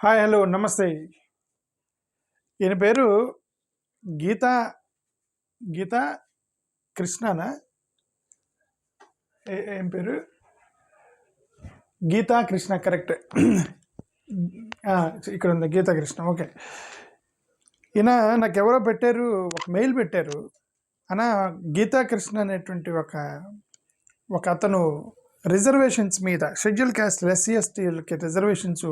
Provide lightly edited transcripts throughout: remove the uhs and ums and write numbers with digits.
Hi hello నమస్తే. ఈయన పేరు గీతా గీతా కృష్ణనా? ఏం పేరు? గీతా కృష్ణ, కరెక్ట్. ఇక్కడ ఉంది గీతా కృష్ణ. ఓకే. ఈయన నాకు ఎవరో పెట్టారు, ఒక మెయిల్ పెట్టారు. అన్న, గీతా కృష్ణ అనేటువంటి ఒక అతను రిజర్వేషన్స్ మీద, షెడ్యూల్ క్యాస్ట్ ఎస్సీ ఎస్టీలకి రిజర్వేషన్స్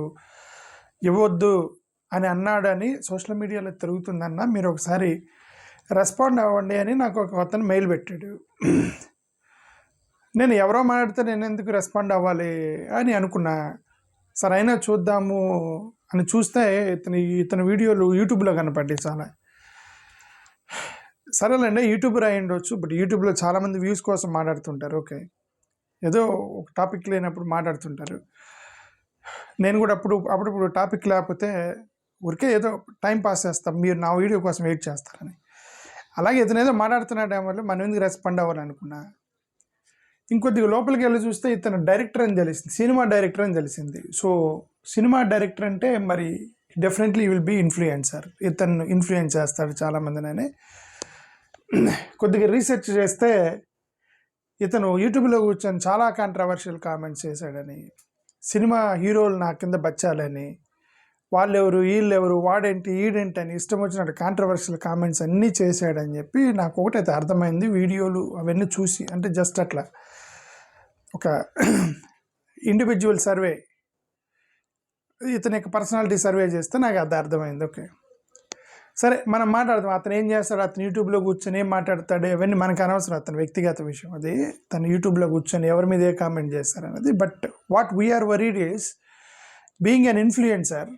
ఇవ్వద్దు అని అన్నాడని సోషల్ మీడియాలో తిరుగుతుందన్న, మీరు ఒకసారి రెస్పాండ్ అవ్వండి అని నాకు ఒక అతను మెయిల్ పెట్టాడు. నేను ఎవరో మాట్లాడితే నేను ఎందుకు రెస్పాండ్ అవ్వాలి అని అనుకున్నా. సరే అయినా చూద్దాము అని చూస్తే ఇతని వీడియోలు యూట్యూబ్లో కనపడ్డాయి చాలా. సరేలేండి, యూట్యూబర్ అయి ఉండొచ్చు, బట్ యూట్యూబ్లో చాలామంది వ్యూస్ కోసం మాట్లాడుతుంటారు. ఓకే, ఏదో ఒక టాపిక్ లేనప్పుడు మాట్లాడుతుంటారు. నేను కూడా అప్పుడప్పుడు టాపిక్ లేకపోతే ఊరికే ఏదో టైం పాస్ చేస్తాం, మీరు నా వీడియో కోసం వెయిట్ చేస్తారని. అలాగే ఇతను ఏదో మాట్లాడుతున్న వల్ల మనం ఎందుకు రెస్పాండ్ అవ్వాలనుకున్నా. ఇంకొద్దిగా లోపలికి వెళ్ళి చూస్తే ఇతను డైరెక్టర్ అని తెలిసింది, సినిమా డైరెక్టర్ అని తెలిసింది. సో సినిమా డైరెక్టర్ అంటే మరి డెఫినెట్లీ విల్ బీ ఇన్ఫ్లుయెన్సర్. ఇతను ఇన్ఫ్లుయెన్స్ చేస్తాడు చాలామందిని. కొద్దిగా రీసెర్చ్ చేస్తే ఇతను యూట్యూబ్లో కూర్చొని చాలా కాంట్రవర్షియల్ కామెంట్స్ చేశాడని, సినిమా హీరోలు నా కింద బచ్చాలని, వాళ్ళెవరు వీళ్ళెవరు, వాడేంటి ఈడేంటి అని ఇష్టం వచ్చినట్టు కాంట్రవర్షియల్ కామెంట్స్ అన్నీ చేశాడని చెప్పి నాకు ఒకటైతే అర్థమైంది వీడియోలు అవన్నీ చూసి. అంటే జస్ట్ అట్లా ఒక ఇండివిజువల్ సర్వే, ఇతని యొక్క పర్సనాలిటీ సర్వే చేస్తే నాకు అది అర్థమైంది. ఓకే, సరే మనం మాట్లాడదాం. అతను ఏం చేస్తాడు, అతను యూట్యూబ్లో కూర్చొని ఏం మాట్లాడతాడు అవన్నీ మనకు అనవసరం, అతని వ్యక్తిగత విషయం అది. తను యూట్యూబ్లో కూర్చొని ఎవరి మీద ఏ కామెంట్ చేస్తారనేది. But what we are worried is, being an influencer,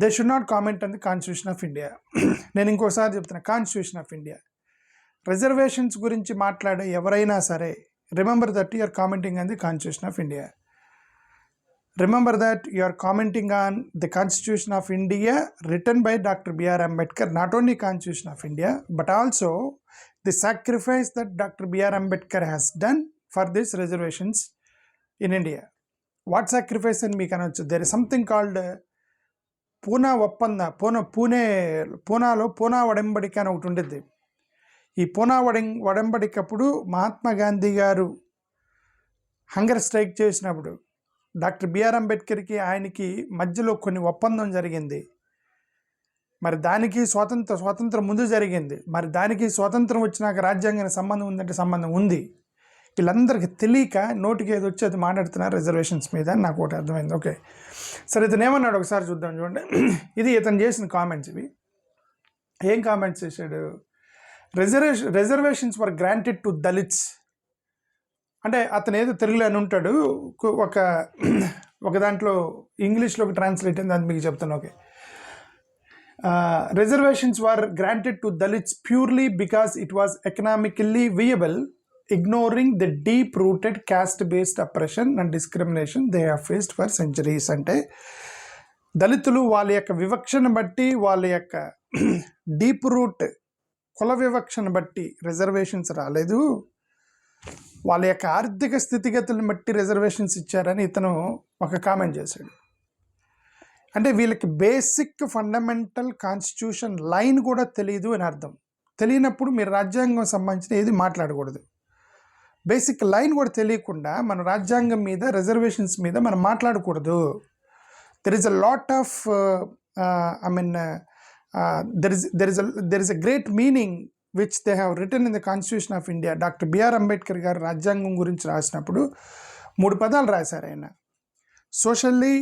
they should not comment on the Constitution of India. నేను ఇంకోసారి చెప్తున్నా, కాన్స్టిట్యూషన్ ఆఫ్ ఇండియా రిజర్వేషన్స్ గురించి మాట్లాడే ఎవరైనా సరే, remember that you are commenting on the Constitution of India. Remember that you are commenting on the Constitution of India written by Dr. B.R. Ambedkar, not only Constitution of India, but also the sacrifice that Dr. B.R. Ambedkar has done for these reservations in India. What sacrifice in me cannot. There is something called Pune Vappanda, పూనాలో పూనా వడంబడిక అని ఒకటి ఉండేది. ఈ పూనా వడంబడికప్పుడు మహాత్మా గాంధీ గారు hunger strike చేసినప్పుడు doctor B R అంబేద్కర్కి ఆయనకి మధ్యలో కొన్ని ఒప్పందం జరిగింది. మరి దానికి స్వాతంత్రం ముందు జరిగింది, మరి దానికి స్వాతంత్రం వచ్చినాక రాజ్యాంగానికి సంబంధం ఉందంటే సంబంధం ఉంది. వీళ్ళందరికీ తెలియక నోటికి ఏది వచ్చి అది మాట్లాడుతున్నారు రిజర్వేషన్స్ మీద. నాకు ఒకటి అర్థమైంది. ఓకే, సరే ఇతను ఏమన్నాడు ఒకసారి చూద్దాం. చూడండి, ఇది ఇతను చేసిన కామెంట్స్. ఇవి ఏం కామెంట్స్ చేశాడు. Reservations were granted to Dalits అంటే అతను ఏదో తెలుగులో అని ఉంటాడు, ఒక దాంట్లో ఇంగ్లీష్లోకి ట్రాన్స్లేట్ అయింది, అది మీకు చెప్తాను. Okay, reservations were granted to Dalits purely because it was economically viable, ignoring the deep rooted caste based oppression and discrimination they have faced for centuries. అంటే దళితులు వాళ్ళ యొక్క వివక్షను బట్టి, వాళ్ళ యొక్క డీప్ రూట్ కుల వివక్షను బట్టి రిజర్వేషన్స్ రాలేదు, వాళ్ళ యొక్క ఆర్థిక స్థితిగతులను బట్టి రిజర్వేషన్స్ ఇచ్చారని ఇతను ఒక కామెంట్ చేశాడు. అంటే వీళ్ళకి బేసిక్ ఫండమెంటల్ కాన్స్టిట్యూషన్ లైన్ కూడా తెలియదు అని అర్థం. తెలియనప్పుడు మీరు రాజ్యాంగం సంబంధించిన ఏది మాట్లాడకూడదు. బేసిక్ లైన్ కూడా తెలియకుండా మన రాజ్యాంగం మీద, రిజర్వేషన్స్ మీద మనం మాట్లాడకూడదు. There is a lot of there is a great meaning which they have written in the Constitution of India. Doctor B R Ambedkar గారు రాజ్యాంగం గురించి రాసినప్పుడు 3 పదాలు రాశారు ఆయన. Socially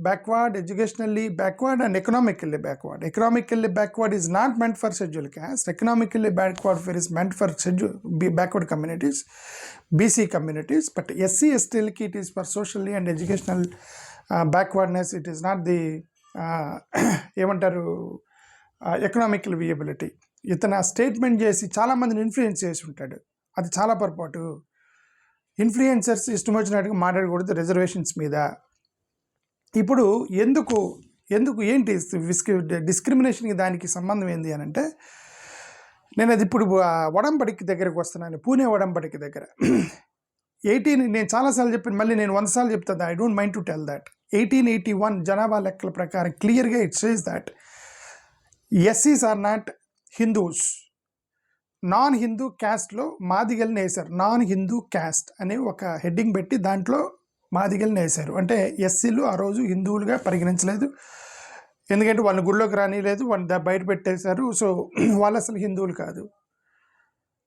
backward, educationally backward and economically backward. Economically backward is not meant for scheduled caste. Economically backward is meant for backward communities, BC communities. But SC ఎస్టీలకి it is for socially and educational backwardness. It is not the ఏమంటారు economical వియబిలిటీ. ఇతను ఆ statement చేసి చాలామందిని influence చేసి ఉంటాడు. అది చాలా పొరపాటు. ఇన్ఫ్లుయెన్సర్స్ ఇష్టం వచ్చినట్టుగా మాట్లాడకూడదు రిజర్వేషన్స్ మీద. ఇప్పుడు ఎందుకు ఏంటి డిస్క్రిమినేషన్కి దానికి సంబంధం ఏంది అని అంటే, నేను అది ఇప్పుడు వడంబడికి దగ్గరకు వస్తున్నాను, పూణే వడంబడికి దగ్గర. 18 నేను చాలాసార్లు చెప్పాను, మళ్ళీ నేను 100 సార్లు చెప్తాను. I don't mind to tell that. 1881 జనాభా లెక్కల ప్రకారం క్లియర్గా ఇట్ సేస్ దట్ ఎస్సీస్ are not Hindus. Non Hindu క్యాస్ట్లో మాదిగల్ని వేశారు. నాన్ హిందూ క్యాస్ట్ అనే ఒక హెడ్డింగ్ పెట్టి దాంట్లో మాదిగల్ని వేశారు. అంటే ఎస్సీలు ఆ రోజు హిందువులుగా పరిగణించలేదు, ఎందుకంటే వాళ్ళని గుళ్ళోకి రానిలేదు, వాళ్ళని బయట పెట్టేశారు. సో వాళ్ళు అసలు హిందువులు కాదు.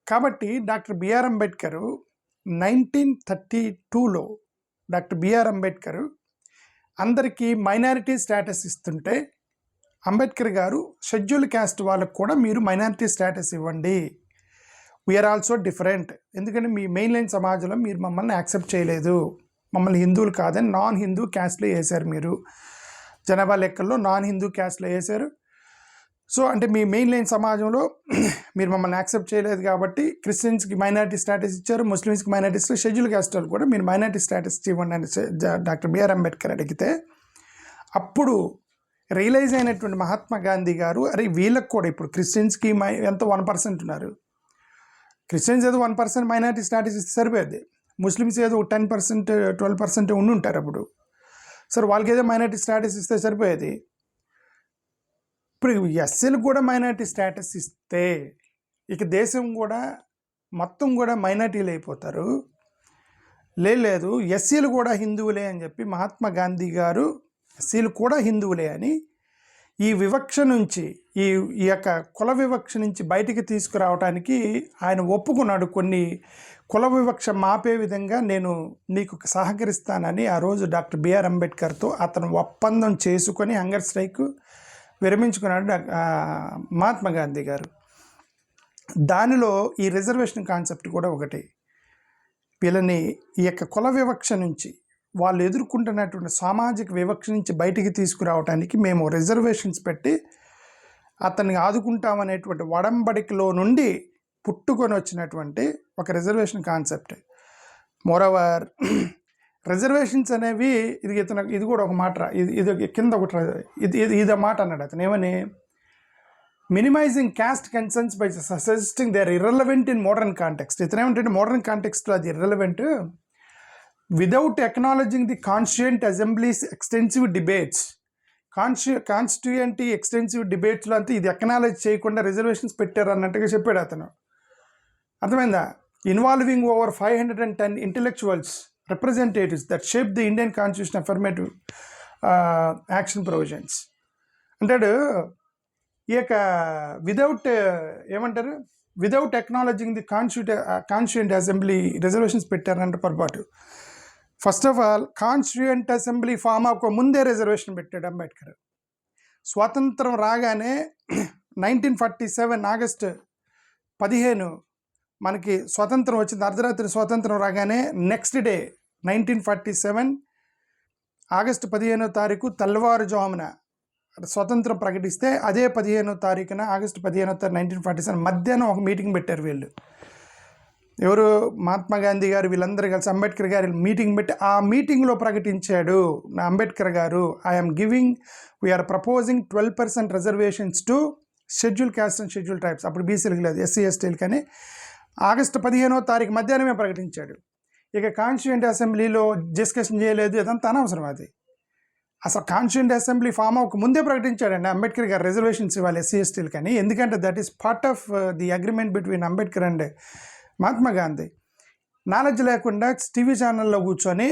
కాబట్టి డాక్టర్ బిఆర్ అంబేద్కర్ 1932లో డాక్టర్ బిఆర్ అంబేద్కర్ అందరికీ మైనారిటీ స్టేటస్ ఇస్తుంటే అంబేద్కర్ గారు షెడ్యూల్ క్యాస్ట్ వాళ్ళకు కూడా మీరు మైనారిటీ స్టేటస్ ఇవ్వండి, వీఆర్ ఆల్సో డిఫరెంట్, ఎందుకంటే మీ మెయిన్ లైన్ సమాజంలో మీరు మమ్మల్ని యాక్సెప్ట్ చేయలేదు, మమ్మల్ని హిందువులు కాదని నాన్ హిందూ క్యాస్ట్లో వేశారు, మీరు జనాభా లెక్కల్లో నాన్ హిందూ క్యాస్ట్లో వేశారు. సో అంటే మీ మెయిన్ లైన్ సమాజంలో మీరు మమ్మల్ని యాక్సెప్ట్ చేయలేదు కాబట్టి క్రిస్టియన్స్కి మైనారిటీ స్టేటస్ ఇచ్చారు, ముస్లిమ్స్కి మైనారిటీ స్టేటస్, షెడ్యూల్ క్యాస్ట్ వాళ్ళు కూడా మీరు మైనారిటీ స్టేటస్ ఇవ్వండి అని డాక్టర్ బిఆర్ అంబేద్కర్ అడిగితే అప్పుడు రియలైజ్ అయినటువంటి మహాత్మా గాంధీ గారు, అరే వీళ్ళకి కూడా ఇప్పుడు క్రిస్టియన్స్కి ఎంతో 1% ఉన్నారు, క్రిస్టియన్స్ ఏదో 1% మైనారిటీ స్టేటస్ ఇస్తే సరిపోయేది, ముస్లిమ్స్ ఏదో 10% 12% ఉండి ఉంటారు అప్పుడు, సరే వాళ్ళకి ఏదో మైనారిటీ స్టేటస్ ఇస్తే సరిపోయేది. ఇప్పుడు ఎస్సీలకు కూడా మైనారిటీ స్టేటస్ ఇస్తే ఇక దేశం కూడా మొత్తం కూడా మైనారిటీలు అయిపోతారు. లేదు ఎస్సీలు కూడా హిందువులే అని చెప్పి మహాత్మా గాంధీ గారు ఎస్సీలు కూడా హిందువులే అని ఈ వివక్ష నుంచి ఈ యొక్క కుల వివక్ష నుంచి బయటికి తీసుకురావడానికి ఆయన ఒప్పుకున్నాడు. కొన్ని కుల వివక్ష మాపే విధంగా నేను నీకు సహకరిస్తానని ఆ రోజు డాక్టర్ బిఆర్ అంబేద్కర్తో అతను ఒప్పందం చేసుకొని హంగర్ స్ట్రైక్ విరమించుకున్నాడు మహాత్మా గాంధీ గారు. దానిలో ఈ రిజర్వేషన్ కాన్సెప్ట్ కూడా ఒకటి. వీళ్ళని ఈ యొక్క కుల వివక్ష నుంచి వాళ్ళు ఎదుర్కొంటున్నటువంటి సామాజిక వివక్ష నుంచి బయటికి తీసుకురావడానికి మేము రిజర్వేషన్స్ పెట్టి అతన్ని ఆదుకుంటామనేటువంటి వడంబడికలో నుండి పుట్టుకొని వచ్చినటువంటి ఒక రిజర్వేషన్ కాన్సెప్ట్. మోరోవర్ రిజర్వేషన్స్ అనేవి ఇది కూడా ఒక మాట, ఇది కింద ఒకటి ఇది మాట అన్నాడు అతను, ఏమని minimising caste concerns by suggesting they are irrelevant in modern context. ఇతనేమంటే మోడర్న్ కాంటెక్స్ట్లో అది irrelevant without acknowledging the constituent assembly's extensive debates. Constituent extensive డిబేట్స్లో అంతా ఇది ఎక్నాలజ్ చేయకుండా రిజర్వేషన్స్ పెట్టారు అన్నట్టుగా చెప్పాడు అతను. అర్థమైందా? Involving over 510 intellectuals representatives that shaped the Indian Constitution affirmative action provisions అంటాడు. ఈ యొక్క without acknowledging the constituent assembly reservations పెట్టారంటే పొరపాటు. First of all constituent assembly form అవ్వక ముందే రిజర్వేషన్ పెట్టాడు అంబేద్కర్. స్వాతంత్రం రాగానే 1947 ఆగస్టు 15 మనకి స్వతంత్రం వచ్చింది. అర్ధరాత్రి స్వాతంత్రం రాగానే నెక్స్ట్ డే 1947 ఆగస్టు 15వ తారీఖు తెల్లవారుజామున స్వతంత్రం ప్రకటిస్తే అదే 15వ తారీఖున ఆగస్టు 15వ తారీఖు 1947 మధ్యాహ్నం ఒక మీటింగ్ పెట్టారు వీళ్ళు. ఎవరు? మహాత్మా గాంధీ గారు వీళ్ళందరూ కలిసి అంబేద్కర్ గారు మీటింగ్ పెట్టి ఆ మీటింగ్లో ప్రకటించాడు అంబేద్కర్ గారు, I'm giving we are proposing 12% reservations to scheduled caste and scheduled tribes. అప్పుడు బీసీలకు లేదు, ఎస్సీ ఎస్టీలు. కానీ ఆగస్టు 15వ తారీఖు మధ్యాహ్నమే ప్రకటించాడు. ఇక కాన్స్టిట్యూయెంట్ అసెంబ్లీలో డిస్కషన్ చేయలేదు, ఇదంతా అనవసరం. అది అసలు కాన్స్టిట్యూయెంట్ అసెంబ్లీ ఫామ్ అవ్వక ముందే ప్రకటించాడండి అంబేద్కర్ గారు రిజర్వేషన్స్ ఇవ్వాలి ఎస్సీ ఎస్టీలు కానీ. ఎందుకంటే that is part of the agreement between Ambedkar and Mahatma Gandhi. Knowledge లేకుండా టీవీ ఛానల్లో కూర్చొని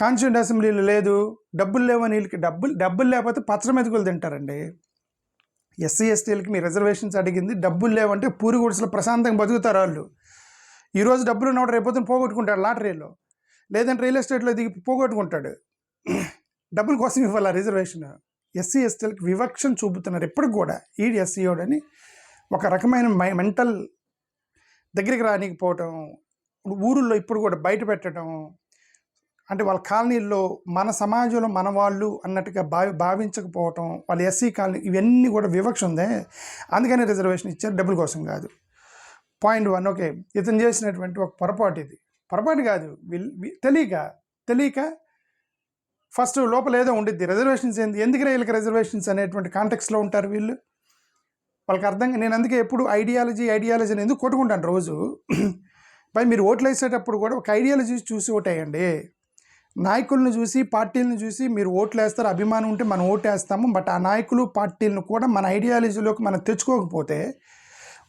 కాన్స్టిట్యూయెంట్ అసెంబ్లీలో లేదు, డబ్బులు లేవని వీళ్ళకి డబ్బులు లేకపోతే పచ్చడి మెతుకులు తింటారండి. ఎస్సీ ఎస్టీలకి మీ రిజర్వేషన్స్ అడిగింది, డబ్బులు లేవంటే పూరి గుడిసెలో ప్రశాంతంగా బతుకుతారు వాళ్ళు. ఈరోజు డబ్బులు ఉన్నవాడు రేపొద్దున పోగొట్టుకుంటాడు లాటరీలో, లేదంటే రియల్ ఎస్టేట్లో దిగి పోగొట్టుకుంటాడు. డబ్బుల కోసం ఇవ్వాలి రిజర్వేషన్. ఎస్సీ ఎస్టీలకి వివక్షను చూపుతున్నారు ఎప్పటికి కూడా. ఈడు ఎస్సీయోడని ఒక రకమైన మెంటల్ దగ్గరికి రానికపోవటం, ఊరుల్లో ఇప్పుడు కూడా బయట పెట్టడం, అంటే వాళ్ళ కాలనీల్లో మన సమాజంలో మన వాళ్ళు అన్నట్టుగా భావించకపోవటం, వాళ్ళ ఎస్సీ కాలనీ, ఇవన్నీ కూడా వివక్ష ఉందే. అందుకని రిజర్వేషన్ ఇచ్చారు, డబ్బుల కోసం కాదు. పాయింట్ 1. ఓకే, ఇతను చేసినటువంటి ఒక పొరపాటు. ఇది పొరపాటు కాదు, తెలియక ఫస్ట్ లోపల ఏదో ఉండిద్ది. రిజర్వేషన్స్ ఎందుకు వీళ్ళకి రిజర్వేషన్స్ అనేటువంటి కాంటెక్స్లో ఉంటారు వీళ్ళు. వాళ్ళకి అర్థంగా నేను అందుకే ఎప్పుడు ఐడియాలజీ అని ఎందుకు కొట్టుకుంటాను రోజు. పై మీరు ఓట్లు వేసేటప్పుడు కూడా ఒక ఐడియాలజీ చూసి ఓటేయండి. నాయకులను చూసి పార్టీలను చూసి మీరు ఓట్లు వేస్తారు, అభిమానం ఉంటే మనం ఓటు వేస్తాము. బట్ ఆ నాయకులు పార్టీలను కూడా మన ఐడియాలజీలోకి మనం తెచ్చుకోకపోతే,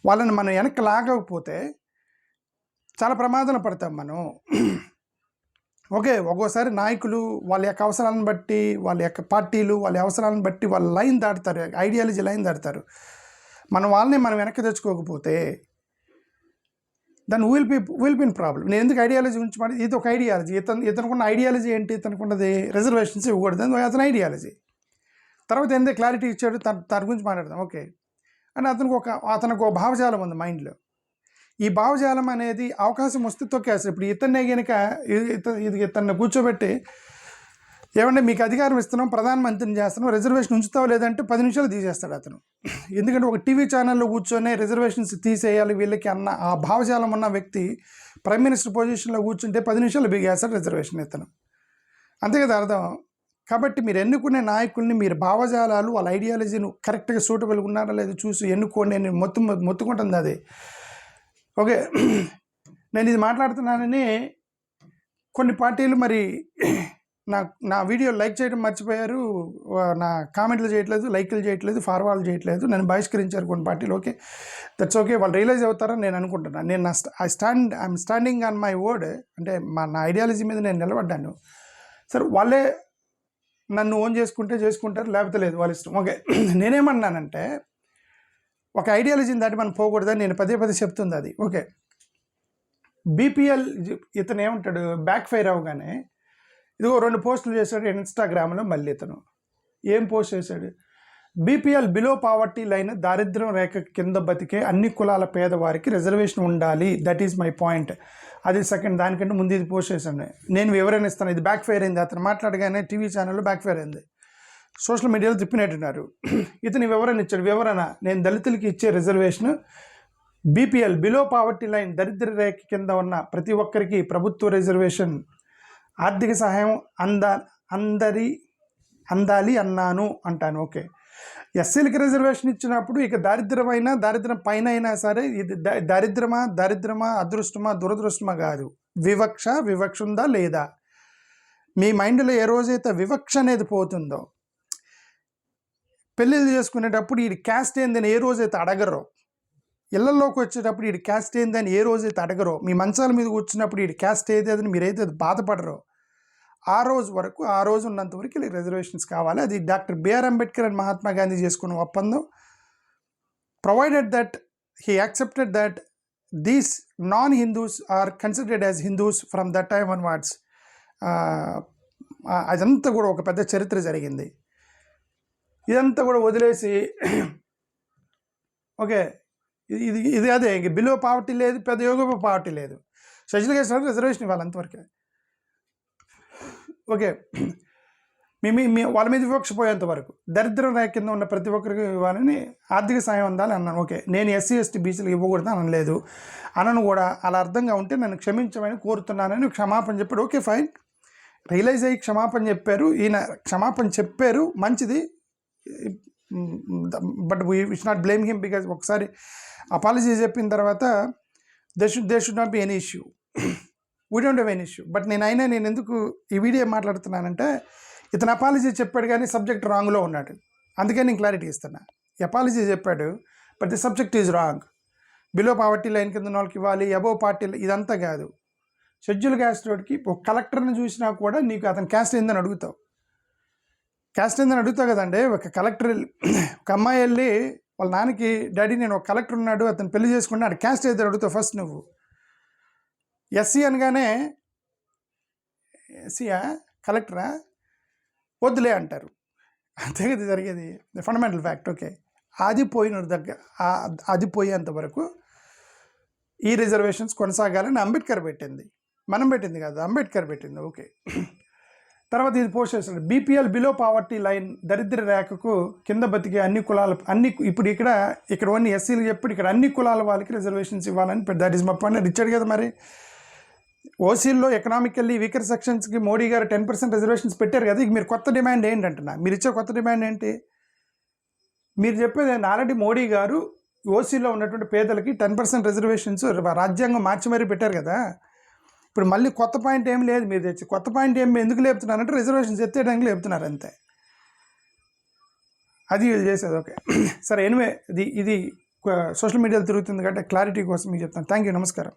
వాళ్ళని మనం వెనక్కి లాగకపోతే చాలా ప్రమాదాలు పడతాం మనం. ఓకే, ఒక్కోసారి నాయకులు వాళ్ళ యొక్క అవసరాలను బట్టి, వాళ్ళ యొక్క పార్టీలు వాళ్ళ అవసరాలను బట్టి వాళ్ళ లైన్ దాటుతారు, ఐడియాలజీ లైన్ దాటుతారు. మనం వాళ్ళని మనం వెనక్కి తెచ్చుకోకపోతే దాని విల్ బి ప్రాబ్లం. నేను ఎందుకు ఐడియాలజీ గురించి మాట, ఇది ఒక ఐడియాలజీ. ఇతనుకున్న ఐడియాలజీ ఏంటి? ఇతనుకున్నది రిజర్వేషన్స్ ఇవ్వకూడదు, అతని ఐడియాలజీ. తర్వాత ఏందో క్లారిటీ ఇచ్చాడు, దాని గురించి మాట్లాడదాం. ఓకే అని అతనికి ఒక భావజాలం ఉంది మైండ్లో. ఈ భావజాలం అనేది అవకాశం వస్తే తొక్కేస్తారు. ఇప్పుడు ఇతన్నే కనుక ఇతన్ని కూర్చోబెట్టి, ఏమంటే మీకు అధికారం ఇస్తున్నాం, ప్రధానమంత్రిని చేస్తున్నాం, రిజర్వేషన్ ఉంచుతావు లేదంటే 10 నిమిషాలు తీసేస్తాడు అతను. ఎందుకంటే ఒక టీవీ ఛానల్లో కూర్చొని రిజర్వేషన్స్ తీసేయాలి వీళ్ళకి అన్న ఆ భావజాలం ఉన్న వ్యక్తి ప్రైమ్ మినిస్టర్ పొజిషన్లో కూర్చుంటే 10 నిమిషాలు బిగేస్తాడు రిజర్వేషన్ ఇతను. అంతే కదా అర్థం. కాబట్టి మీరు ఎన్నుకునే నాయకుల్ని మీరు భావజాలాలు వాళ్ళ ఐడియాలజీని కరెక్ట్గా సూటబుల్గా ఉన్నారా లేదో చూసి ఎన్నుకోండి. నేను మొత్తుకుంటుంది అది. ఓకే, నేను ఇది మాట్లాడుతున్నానని కొన్ని పార్టీలు మరి నా వీడియో లైక్ చేయడం మర్చిపోయారు, నా కామెంట్లు చేయట్లేదు, లైక్లు చేయట్లేదు, ఫార్వర్డ్ చేయట్లేదు, నన్ను బహిష్కరించారు కొన్ని పార్టీలు. ఓకే, దట్స్ ఓకే, వాళ్ళు రియలైజ్ అవుతారని నేను అనుకుంటున్నాను. నేను I'm standing on my word, అంటే నా ఐడియాలజీ మీద నేను నిలబడ్డాను. సరే, వాళ్ళే నన్ను ఓన్ చేసుకుంటారు, లేకపోతే లేదు, వాళ్ళ ఇష్టం. ఓకే, నేనేమన్నానంటే ఒక ఐడియాలజీని దాటి మనం పోకూడదని నేను పదే చెప్తుంది అది. ఓకే, బీపీఎల్ ఇతను ఏమంటాడు, బ్యాక్ ఫైర్ అవగానే ఇదిగో 2 పోస్టులు చేశాడు ఇన్స్టాగ్రామ్లో. మళ్ళీ ఇతను ఏం పోస్ట్ చేశాడు, బీపీఎల్ బిలో పావర్టీ లైన్, దారిద్ర్యం రేఖ కింద బతికే అన్ని కులాల పేదవారికి రిజర్వేషన్ ఉండాలి, దట్ ఈజ్ మై పాయింట్. అది సెకండ్, దానికంటే ముందు ఇది పోస్ట్ చేశాను. నేను వివరణ ఇస్తాను. ఇది బ్యాక్ ఫైర్ అయింది. అతను మాట్లాడగానే టీవీ ఛానల్లో బ్యాక్ ఫైర్ అయింది, సోషల్ మీడియాలో తిప్పినట్టున్నారు. ఇతని వివరణ ఇచ్చాడు. వివరణ, నేను దళితులకి ఇచ్చే reservation BPL below poverty line, దరిద్ర రేఖ కింద ఉన్న ప్రతి ఒక్కరికి ప్రభుత్వ రిజర్వేషన్ ఆర్థిక సహాయం అందాలి అన్నాను అంటాను. ఓకే, ఎస్సీలకి రిజర్వేషన్ ఇచ్చినప్పుడు ఇక దారిద్ర్యం పైన అయినా సరే ఇది దరిద్రమా అదృష్టమా దురదృష్టమా కాదు, వివక్ష ఉందా లేదా? మీ మైండ్లో ఏ రోజైతే వివక్ష అనేది పోతుందో, పెళ్ళిళ్ళు చేసుకునేటప్పుడు ఈ క్యాస్ట్ ఏందని ఏ రోజైతే అడగరో, ఇళ్లలోకి వచ్చేటప్పుడు ఈ క్యాస్ట్ ఏందని ఏ రోజైతే అడగరో, మీ మంచాల మీద కూర్చున్నప్పుడు ఈ క్యాస్ట్ ఏదేదని మీరైతే బాధపడరో, ఆ రోజు ఉన్నంత వరకు రిజర్వేషన్స్ కావాలి. అది doctor B R Ambedkar and Mahatma Gandhi చేసుకున్న ఒప్పందం. Provided that he accepted that these non Hindus are considered as Hindus from that time onwards. అదంతా కూడా ఒక పెద్ద చరిత్ర జరిగింది. ఇదంతా కూడా వదిలేసి ఓకే, ఇది అదే ఇంక బిలో పావర్టీ లేదు, పెద్ద యోగ పావర్టీ లేదు, షెడ్యూల్ కేసు రిజర్వేషన్ ఇవ్వాలి అంతవరకే. ఓకే, వాళ్ళ మీద వివక్ష పోయేంత వరకు దరిద్రం రేఖ కింద ఉన్న ప్రతి ఒక్కరికి ఇవ్వాలని, ఆర్థిక సాయం అందాలి అన్నాను. ఓకే, నేను ఎస్సీ ఎస్టీ బీసీలకు ఇవ్వకూడదు అనలేదు, అనను కూడా. అలా అర్థంగా ఉంటే నన్ను క్షమించమని కోరుతున్నానని క్షమాపణ చెప్పాడు. ఓకే ఫైన్, రియలైజ్ అయ్యి క్షమాపణ చెప్పారు. ఈయన క్షమాపణ చెప్పారు, మంచిది. But we should not blame him, because ఒకసారి అపాలజీ చెప్పిన తర్వాత they should not be any issue. We don't have any issue. But నేను ఎందుకు ఈ వీడియో మాట్లాడుతున్నానంటే, ఇతను అపాలజీ చెప్పాడు కానీ సబ్జెక్ట్ రాంగ్లో ఉన్నాడు. అందుకే నేను క్లారిటీ ఇస్తున్నా. అపాలజీ చెప్పాడు, but the subject is wrong. Below poverty line కింద వాళ్ళకి ఇవ్వాలి, అబోవ్ పార్టీ ఇదంతా కాదు. షెడ్యూల్ క్యాస్ట్ వాడికి ఒక కలెక్టర్ని చూసినా కూడా నీకు అతను క్యాస్ట్ ఏందని అడుగుతావు. క్యాస్ట్ ఏందని అడుగుతావు కదండి. ఒక కలెక్టర్, ఒక అమ్మాయి వెళ్ళి వాళ్ళ నాన్నకి, డాడీ నేను ఒక కలెక్టర్ ఉన్నాడు, అతను పెళ్లి చేసుకున్నాడు, క్యాస్ట్ ఏదో అడుగుతావు ఫస్ట్ నువ్వు. ఎస్సీ అనగానే ఎస్సీయా కలెక్టరా వద్దులే అంటారు. అంతే కదా జరిగేది, ఫండమెంటల్ ఫ్యాక్ట్. ఓకే, అది పోయేంత వరకు ఈ రిజర్వేషన్స్ కొనసాగాలని అంబేద్కర్ పెట్టింది, మనం పెట్టింది కాదు, అంబేద్కర్ పెట్టింది. ఓకే, తర్వాత ఇది పోస్ట్ చేస్తాడు, బీపీఎల్ బిలో పావర్టీ లైన్, దరిద్ర రేఖకు కింద బతికే అన్ని కులాల ఇప్పుడు ఇక్కడ ఓన్లీ ఎస్సీలు చెప్పి ఇక్కడ అన్ని కులాల వాళ్ళకి రిజర్వేషన్స్ ఇవ్వాలని, దట్ ఈస్ మై పాయింట్. ఇచ్చాడు కదా. మరి ఓసీల్లో ఎకనామికల్లీ వీకర్ సెక్షన్స్కి మోడీ గారు 10% రిజర్వేషన్స్ పెట్టారు కదా. ఇక మీరు కొత్త డిమాండ్ ఏంటంటున్నా, మీరు ఇచ్చే కొత్త డిమాండ్ ఏంటి? మీరు చెప్పేది ఆల్రెడీ మోడీ గారు ఓసీలో ఉన్నటువంటి పేదలకి 10% రిజర్వేషన్స్ రాజ్యాంగం మార్చి మరీ పెట్టారు కదా. ఇప్పుడు మళ్ళీ కొత్త పాయింట్ ఏం లేదు మీరు తెచ్చి. కొత్త పాయింట్ ఏం ఎందుకు లేపుతున్నారంటే రిజర్వేషన్స్ ఎత్తేయడానికి లేపుతున్నారు అంతే. అది వీళ్ళు చేసేది. ఓకే సరే, ఎనివే ఇది సోషల్ మీడియాలో తిరుగుతుంది కాబట్టి క్లారిటీ కోసం మీకు చెప్తాను. థ్యాంక్ యూ, నమస్కారం.